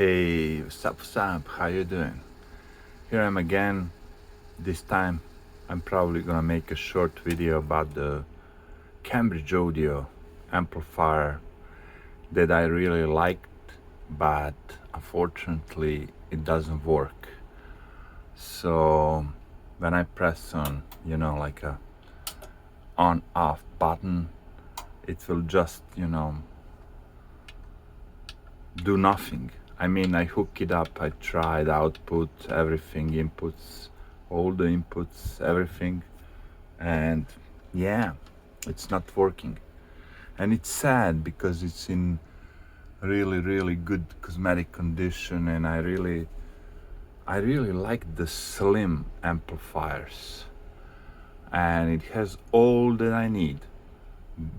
Hey, what's up? How you doing? Here I am again. This time I'm probably gonna make a short video about the Cambridge Audio amplifier that I really liked, but unfortunately it doesn't work. So when I press on, like a on-off button, it will just, do nothing. I mean, I hook it up, I tried output, everything, inputs, all the inputs, everything, and yeah, it's not working. And it's sad because it's in really good cosmetic condition, and I really like the slim amplifiers, and it has all that I need: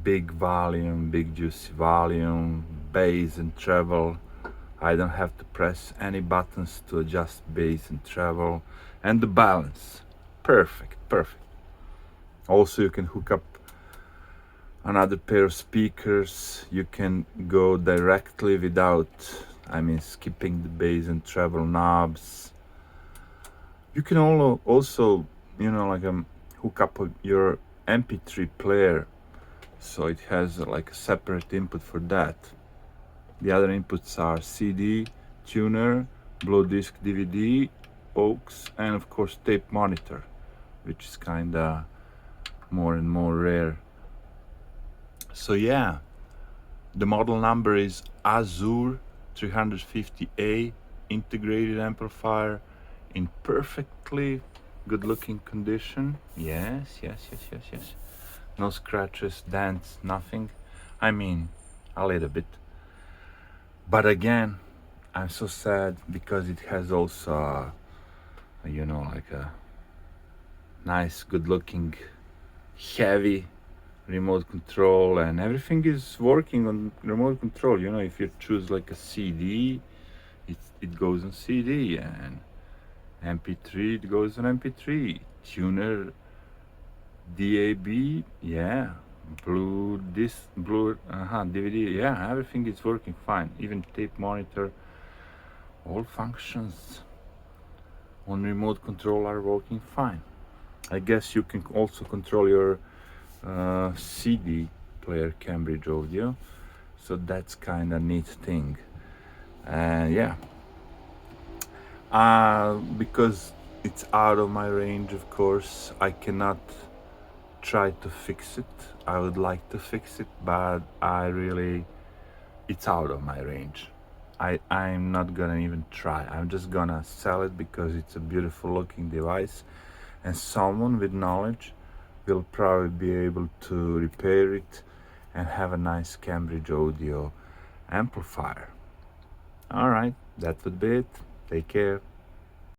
big volume, big juicy volume, bass and treble. I don't have to press any buttons to adjust bass and treble, and the balance, perfect. Also, you can hook up another pair of speakers. You can go directly without, skipping the bass and treble knobs. You can also, hook up your MP3 player, so it has like a separate input for that. The other inputs are CD, tuner, Blue Disc DVD, aux, and of course tape monitor, which is kinda more and more rare. So yeah, the model number is Azur 350A integrated amplifier in perfectly good looking condition. Yes. No scratches, dents, nothing. I mean, a little bit. But again, I'm so sad because it has also, like a nice, good-looking, heavy remote control, and everything is working on remote control. If you choose like a CD, it goes on CD, and MP3, it goes on MP3. Tuner, DAB, yeah. Blue DVD, yeah, everything is working fine. Even tape monitor, all functions on remote control are working fine. I guess you can also control your CD player, Cambridge Audio, so that's kind of neat thing. Yeah, because it's out of my range, of course, I cannot try to fix it. I would like to fix it, but it's out of my range. I'm not gonna even try. I'm just gonna sell it because it's a beautiful looking device, and someone with knowledge will probably be able to repair it and have a nice Cambridge Audio amplifier. All right, that would be it. Take care.